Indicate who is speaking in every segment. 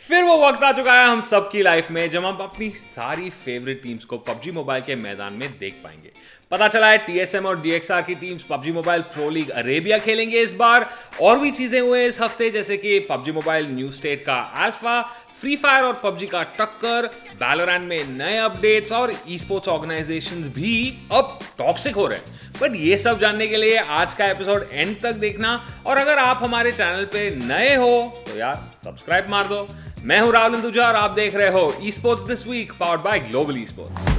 Speaker 1: फिर वो वक्त आ चुका है हम सबकी लाइफ में जब हम अपनी सारी फेवरेट टीम्स को पबजी मोबाइल के मैदान में देख पाएंगे। पता चला है टीएसएम और डीएक्सआर की teams PUBG mobile pro league Arabia खेलेंगे इस बार। और भी चीजें हुए इस हफ्ते, जैसे कि पबजी मोबाइल न्यू स्टेट का अल्फा, फ्री फायर और पबजी का टक्कर, वैलोरेंट में नए अपडेट्स और ई स्पोर्ट्स ऑर्गेनाइजेशंस भी अब टॉक्सिक हो रहे हैं। बट ये सब जानने के लिए आज का एपिसोड एंड तक देखना, और अगर आप हमारे चैनल पे नए हो तो यार सब्सक्राइब मार दो। मैं हूं राहुल इंदुजा और आप देख रहे हो e sports this week powered by global e sports.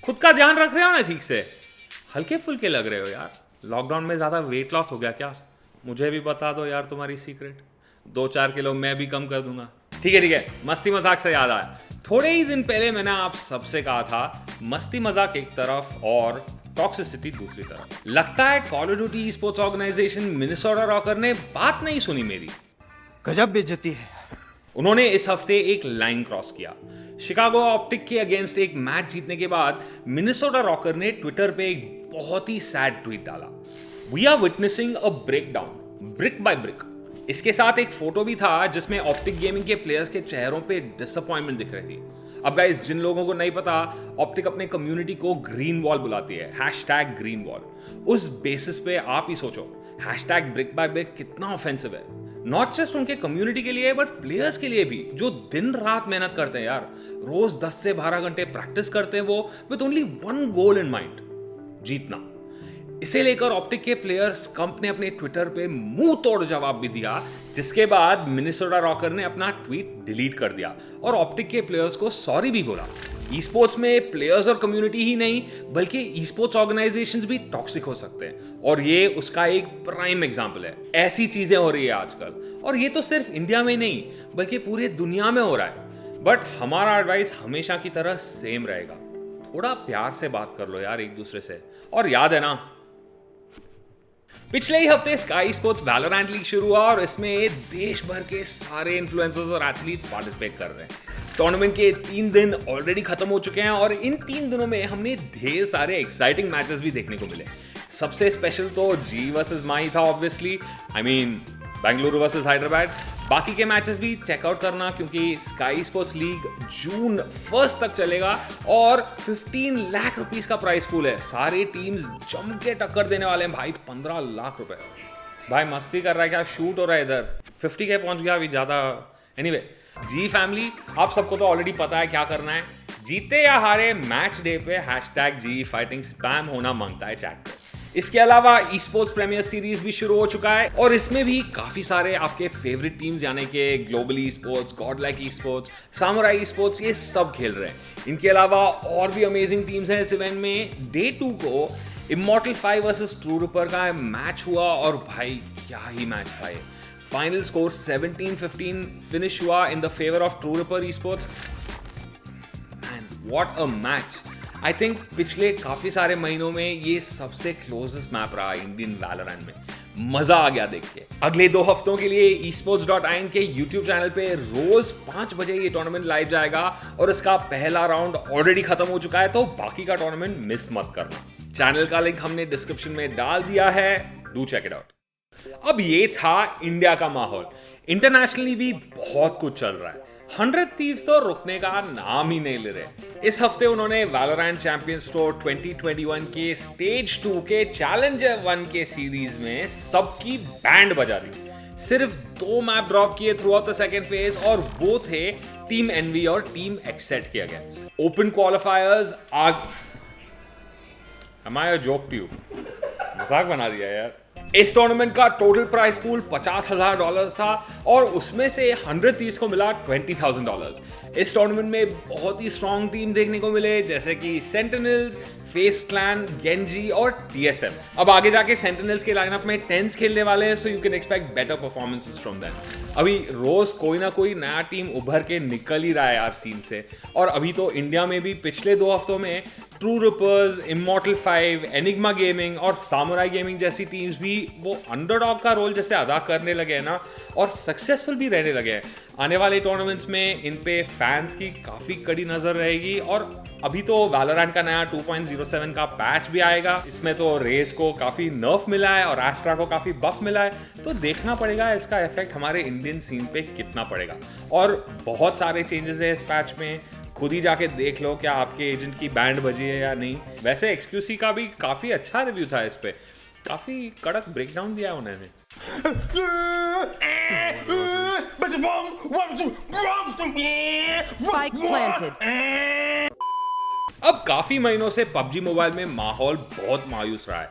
Speaker 1: खुद का ध्यान रख रहे हो ना ठीक से? हल्के फुल्के लग रहे हो यार। लॉकडाउन में ज्यादा वेट लॉस हो गया क्या? मुझे भी बता दो यार तुम्हारी सीक्रेट। 2-4 किलो मैं भी कम कर दूंगा। ठीक है, मस्ती मजाक से याद आया, थोड़े ही दिन पहले मैंने आप सबसे कहा था मस्ती मजाक एक तरफ और टॉक्सिसिटी दूसरी तरफ। लगता है call of duty sports organisation Minnesota Rokkr ने बात नहीं सुनी मेरी।
Speaker 2: गजब बेइज्जती है।
Speaker 1: उन्होंने इस हफ्ते एक लाइन क्रॉस किया। शिकागो ऑप्टिक के अगेंस्ट एक मैच जीतने के बाद मिनेसोटा रॉकर ने ट्विटर पे एक बहुत ही सैड ट्वीट डाला। We are witnessing a breakdown brick by brick. इसके साथ एक फोटो भी था जिसमें ऑप्टिक गेमिंग के प्लेयर्स के चेहरों पे डिसअपॉइंटमेंट दिख रही थी। अब गाइस, जिन लोगों को नहीं पता, ऑप्टिक अपने कम्युनिटी को ग्रीन वॉल बुलाती है, #ग्रीन वॉल। उस बेसिस पे आप ही सोचो, #ब्रिक बाय ब्रिक कितना ऑफेंसिव है, नॉट जस्ट उनके कम्युनिटी के लिए बट प्लेयर्स के लिए भी, जो दिन रात मेहनत करते हैं यार। रोज 10 से 12 घंटे प्रैक्टिस करते हैं वो, with only one goal in mind, जीतना। इसे लेकर ऑप्टिक के प्लेयर्स कंप ने अपने ट्विटर पे मुंह तोड़ जवाब भी दिया, जिसके बाद मिनेसोटा रॉकर ने अपना ट्वीट डिलीट कर दिया और ऑप्टिक के प्लेयर्स को सॉरी भी बोला। ई स्पोर्ट्स में प्लेयर्स और कम्युनिटी ही नहीं बल्कि ई स्पोर्ट्स ऑर्गेनाइजेशंस भी टॉक्सिक हो सकते हैं, और ये उसका एक प्राइम एग्जांपल है। ऐसी चीजें हो रही है आजकल, और ये तो सिर्फ इंडिया में नहीं बल्कि पूरे दुनिया में हो रहा है। बट हमारा एडवाइस हमेशा की तरह सेम रहेगा, थोड़ा प्यार से बात कर लो यार एक दूसरे से। और याद है ना, पिछले ही हफ्ते स्काई स्पोर्ट्स वैलोरेंट लीग शुरू हुआ और इसमें देश भर के सारे इन्फ्लुएंसर्स और एथलीट्स पार्टिसिपेट कर रहे हैं। टूर्नामेंट के 3 दिन ऑलरेडी खत्म हो चुके हैं और इन 3 दिनों में हमने ढेर सारे एक्साइटिंग मैचेस भी देखने को मिले। सबसे स्पेशल तो जी वर्सेस माही था ऑब्वियसली, बेंगलुरु वर्सेस हैदराबाद। बाकी के मैचेस भी चेकआउट करना, क्योंकि स्काई स्पोर्ट्स लीग जून 1 तक चलेगा और 15 लाख रुपीस का प्राइस पूल है। सारी टीम्स जम के टक्कर देने वाले हैं भाई। 15 लाख रुपए। भाई मस्ती कर रहा है क्या? शूट हो रहा है इधर। 50K पहुंच गया अभी ज्यादा। एनीवे, जी फैमिली, आप सबको तो ऑलरेडी पता है क्या करना है। जीते या हारे, मैच डे पे #G फाइटिंग स्पैम होना मांगता है चैट पे। इसके अलावा ई स्पोर्ट्स प्रीमियर सीरीज भी शुरू हो चुका है और इसमें भी काफी सारे आपके फेवरेट टीम्स यानी कि global e sports, Godlike e sports, samurai e sports, ये सब खेल रहे हैं। इनके अलावा और भी अमेजिंग टीम्स हैं इस इवेंट में। डे 2 को इमॉर्टल 5 वर्सेस ट्रू रिपर का मैच हुआ और भाई क्या ही मैच था ये। फाइनल स्कोर 17-15 फिनिश हुआ in the favour of true ripper e sports. Man, what a match. I think पिछले काफी सारे महीनों में ये सबसे क्लोजेस्ट मैप रहा इंडियन वैलोरेंट में। मजा आ गया देख के। अगले 2 हफ्तों के लिए esports.in के YouTube चैनल पे रोज 5 बजे ये टूर्नामेंट लाइव जाएगा और इसका पहला राउंड ऑलरेडी खत्म हो चुका है, तो बाकी का टूर्नामेंट मिस मत करना। चैनल का लिंक हमने डिस्क्रिप्शन में डाल दिया है, डू चेक इट आउट। अब ये था इंडिया का माहौल। इंटरनेशनली भी बहुत कुछ चल रहा है। 100 Thieves तो रुकने का नाम ही नहीं ले रहे। इस हफ्ते उन्होंने वैलोरेंट चैंपियंस टूर 2021 के स्टेज 2 के चैलेंजर 1 के सीरीज में सबकी बैंड बजा दी। सिर्फ 2 मैप ड्रॉप किए through out the second phase, और वो थे टीम एनवी और टीम एक्सेट के अगेंस्ट। ओपन क्वालिफायर्स हमारा जोक ट्यूब मजाक बना दिया यार। इस टूर्नामेंट का टोटल प्राइस पूल $50,000 था और उसमें से 100 Thieves को मिला $20,000। इस टूर्नामेंट में बहुत ही स्ट्रॉन्ग टीम देखने को मिले, जैसे कि सेंटिनल्स, फेस क्लैन, गेंजी और टीएसएम। अब आगे जाके सेंटिनल्स के लाइनअप में 10s खेलने वाले हैं, so you can expect better performances from them. अभी रोज कोई ना कोई नया टीम उभर के निकल ही रहा है यार सीन से। और अभी तो इंडिया में भी पिछले 2 हफ्तों में true reapers, immortal 5, enigma gaming और सामुराई गेमिंग जैसी टीम्स भी वो अंडरडॉग का रोल जैसे अदा करने लगे हैं ना, और सक्सेसफुल भी रहने लगे हैं। आने वाले टूर्नामेंट्स में इन पे फैंस की काफ़ी कड़ी नज़र रहेगी और अभी तो वैलोरेंट का नया 2.07 का पैच भी आएगा। इसमें तो रेस को काफी नर्फ मिला है और एस्ट्रा को काफी बफ मिला है, तो देखना पड़ेगा इसका इफेक्ट हमारे इंडियन सीन पे कितना पड़ेगा। और बहुत सारे चेंजेस है इस पैच में, खुद ही जाके देख लो क्या आपके एजेंट की बैंड बजी है या नहीं। वैसे एक्सक्यूसी का भी काफी अच्छा रिव्यू था इस पे, काफी कड़क ब्रेकडाउन दिया है उन्होंने।
Speaker 3: Spike planted.
Speaker 1: अब काफी महीनों से पबजी मोबाइल में माहौल बहुत मायूस रहा है।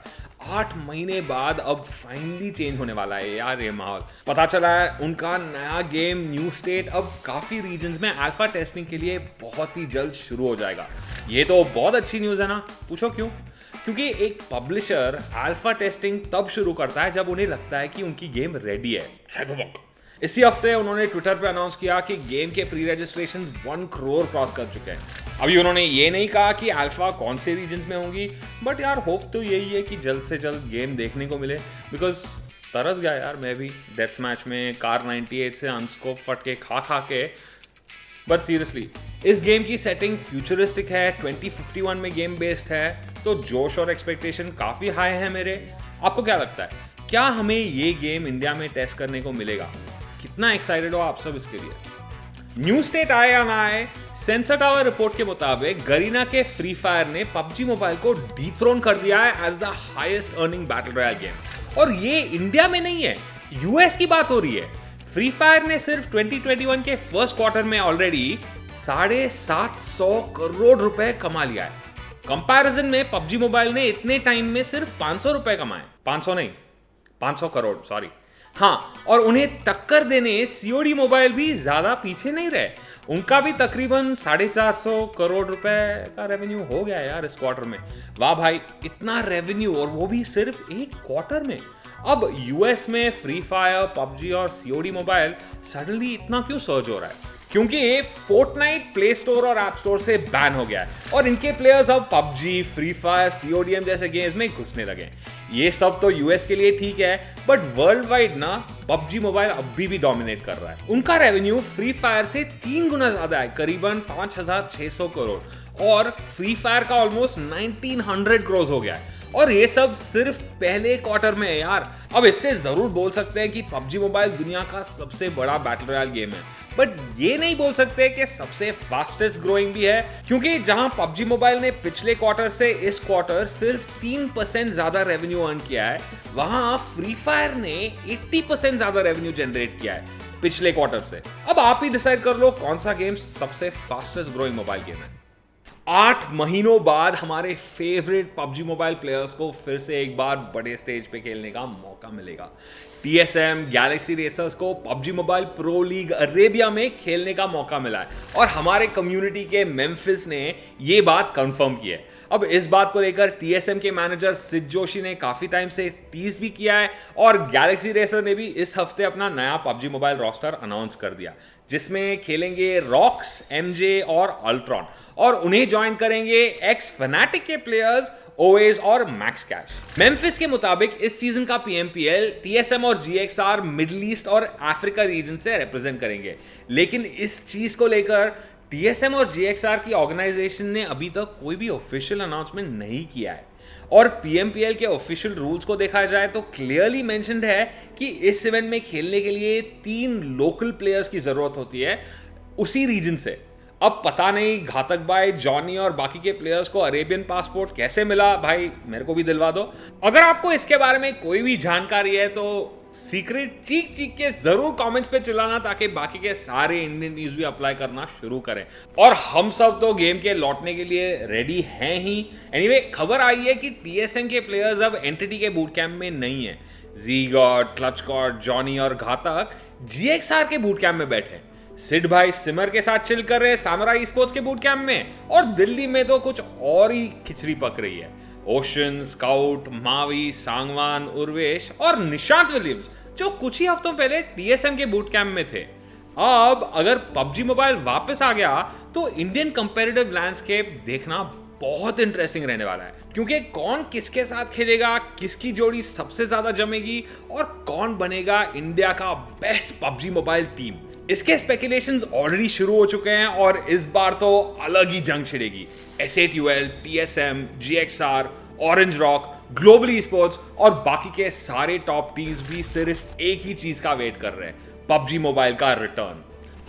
Speaker 1: 8 महीने बाद अब फाइनली चेंज होने वाला है यार ये माहौल। पता चला है उनका नया गेम न्यू स्टेट अब काफी रीजन्स में अल्फा टेस्टिंग के लिए बहुत ही जल्द शुरू हो जाएगा। ये तो बहुत अच्छी न्यूज़ है ना। पूछो क्यों? क्योंकि एक पब्लिशर अल्फा टेस्टिंग तब शुरू करता है जब उन्हें लगता है कि उनकी गेम रेडी है। इसी हफ्ते उन्होंने ट्विटर पे अनाउंस किया कि गेम के प्री रजिस्ट्रेशन 1 करोड़ क्रॉस कर चुके हैं। अभी उन्होंने ये नहीं कहा कि अल्फा कौन से रीजन्स में होंगी, बट यार होप तो यही है कि जल्द से जल्द गेम देखने को मिले। बिकॉज तरस गया यार मैं भी डेथ मैच में कार 98 से अनस्कोप फट के खा के। बट सीरियसली इस गेम की सेटिंग फ्यूचरिस्टिक है, 2051 में गेम बेस्ड है, तो जोश और एक्सपेक्टेशन काफ़ी हाई है मेरे। आपको क्या लगता है, क्या हमें ये गेम इंडिया में टेस्ट करने को मिलेगा? कितना एक्साइटेड हो आप सब इसके लिए? न्यू स्टेट आए या ना आए, सेंसर टावर रिपोर्ट के मुताबिक गरीना के फ्री फायर ने पबजी मोबाइल को डीथ्रोन कर दिया है as the highest earning battle royale game. और ये इंडिया में नहीं है, यूएस की बात हो रही है। फ्री फायर ने सिर्फ 2021 के फर्स्ट क्वार्टर में ऑलरेडी 750 करोड़ रुपए कमा लिया है। कंपैरिजन में पबजी मोबाइल ने इतने टाइम में सिर्फ 500 रुपए कमाए। 500 करोड़ सॉरी। हाँ, और उन्हें टक्कर देने सीओडी मोबाइल भी ज्यादा पीछे नहीं रहे। उनका भी तकरीबन 450 करोड़ रुपए का रेवेन्यू हो गया यार इस क्वार्टर में। वाह भाई, इतना रेवेन्यू, और वो भी सिर्फ एक क्वार्टर में। अब यूएस में फ्री फायर, पबजी और सीओडी मोबाइल सडनली इतना क्यों सर्ज हो रहा है? क्योंकि फोर्टनाइट प्ले स्टोर और ऐप स्टोर से बैन हो गया है और इनके प्लेयर्स अब पबजी, फ्री फायर, सीओडीएम जैसे गेम्स में घुसने लगे। ये सब तो यूएस के लिए ठीक है, बट वर्ल्ड वाइड ना पबजी मोबाइल अभी भी डोमिनेट कर रहा है। उनका रेवेन्यू फ्री फायर से 3 गुना ज्यादा है, करीबन 5600 करोड़, और फ्री फायर का ऑलमोस्ट 1900 करोड़ हो गया है। और ये सब सिर्फ पहले क्वार्टर में है यार। अब इससे जरूर बोल सकते हैं कि पबजी मोबाइल दुनिया का सबसे बड़ा बैटल रॉयल गेम है, बट ये नहीं बोल सकते कि सबसे फास्टेस्ट ग्रोइंग भी है, क्योंकि जहां पबजी मोबाइल ने पिछले क्वार्टर से इस क्वार्टर सिर्फ 3% ज्यादा रेवेन्यू अर्न किया है, वहां फ्री फायर ने 80% ज्यादा रेवेन्यू जनरेट किया है पिछले क्वार्टर से। अब आप ही डिसाइड कर लो कौन सा गेम सबसे फास्टेस्ट ग्रोइंग मोबाइल गेम है। 8 महीनों बाद हमारे फेवरेट पबजी मोबाइल प्लेयर्स को फिर से एक बार बड़े स्टेज पे खेलने का मौका मिलेगा। TSM गैलेक्सी रेसर्स को PUBG mobile pro league Arabia में खेलने का मौका मिला है और हमारे कम्युनिटी के मेम्फिस ने ये बात कंफर्म की है। अब इस बात को लेकर TSM के मैनेजर सिड जोशी ने काफी टाइम से टीज भी किया है और गैलेक्सी रेसर ने भी इस हफ्ते अपना नया पबजी मोबाइल रोस्टर अनाउंस कर दिया, जिसमें खेलेंगे रॉक्स, MJ और अल्ट्रॉन, और उन्हें ज्वाइन करेंगे एक्स फनाटिक के प्लेयर्स ओएज और मैक्स कैश। मेम्फिस के मुताबिक इस सीजन का PMPL TSM और GXR मिडिल ईस्ट और अफ्रीका रीजन से रिप्रेजेंट करेंगे, लेकिन इस चीज को लेकर TSM और GXR की ऑर्गेनाइजेशन ने अभी तक कोई भी ऑफिशियल अनाउंसमेंट नहीं किया है। और PMPL के ऑफिशियल रूल्स को देखा जाए तो क्लियरली मेंशन्ड है कि इस इवेंट में खेलने के लिए 3 लोकल प्लेयर्स की जरूरत होती है उसी रीजन से। अब पता नहीं घातक भाई, जॉनी और बाकी के प्लेयर्स को अरेबियन पासपोर्ट कैसे मिला, भाई मेरे को भी दिलवा दो। अगर आपको इसके बारे में कोई भी जानकारी है तो सीक्रेट चीख के जरूर कमेंट्स पे चिल्लाना, ताकि बाकी के सारे इंडियन न्यूज भी अप्लाई करना शुरू करें। और हम सब तो गेम के लौटने के लिए रेडी हैं ही। एनीवे, खबर आई है कि TSM के प्लेयर्स अब एंटिटी के बूट कैंप में नहीं है। ज़ीगॉड, क्लचकॉट, जॉनी और घातक GXR के बूट कैंप में बैठे। सिड भाई सिमर के साथ चिल कर रहे सामुराई स्पोर्ट्स के बूट कैंप में, और दिल्ली में तो कुछ और ही खिचड़ी पक रही है। ओशन, स्काउट, मावी, सांगवान, उर्वेश और निशांत विलियम्स, जो कुछ ही हफ्तों पहले TSM के बूट कैंप में थे, अब अगर पबजी मोबाइल वापस आ गया तो इंडियन कंपेरेटिव लैंडस्केप देखना बहुत इंटरेस्टिंग रहने वाला है। क्योंकि कौन किसके साथ खेलेगा, किसकी जोड़ी सबसे ज्यादा जमेगी और कौन बनेगा इंडिया का बेस्ट पबजी मोबाइल टीम, इसके स्पेकुलेशंस ऑलरेडी शुरू हो चुके हैं और इस बार तो अलग ही जंग छिड़ेगी। S8UL, TSM, GXR, orange rock, global sports और बाकी के सारे टॉप टीम्स भी सिर्फ एक ही चीज का वेट कर रहे हैं, PUBG मोबाइल का रिटर्न।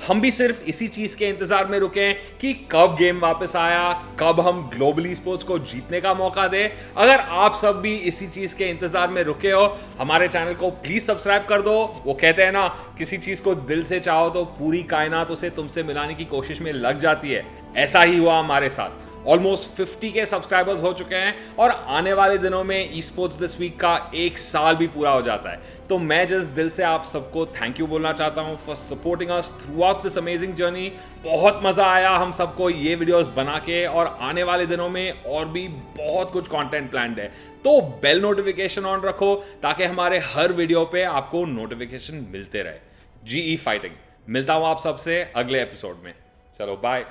Speaker 1: हम भी सिर्फ इसी चीज के इंतजार में रुके हैं कि कब गेम वापस आया, कब हम ग्लोबल स्पोर्ट्स को जीतने का मौका दे। अगर आप सब भी इसी चीज के इंतजार में रुके हो, हमारे चैनल को प्लीज सब्सक्राइब कर दो। वो कहते हैं ना, किसी चीज को दिल से चाहो तो पूरी कायनात उसे तुमसे मिलाने की कोशिश में लग जाती है। ऐसा ही हुआ हमारे साथ। ऑलमोस्ट 50 के सब्सक्राइबर्स हो चुके हैं और आने वाले दिनों में ई स्पोर्ट्स दिस वीक का 1 साल भी पूरा हो जाता है। तो मैं जिस दिल से आप सबको थैंक यू बोलना चाहता हूं for supporting us through out this amazing journey. बहुत मजा आया हम सबको ये वीडियोस बना के, और आने वाले दिनों में और भी बहुत कुछ कंटेंट प्लान्ड है। तो बेल नोटिफिकेशन ऑन रखो ताकि हमारे हर वीडियो पे आपको नोटिफिकेशन मिलते रहे। GE fighting. मिलता हूं आप सबसे अगले एपिसोड में। चलो बाय।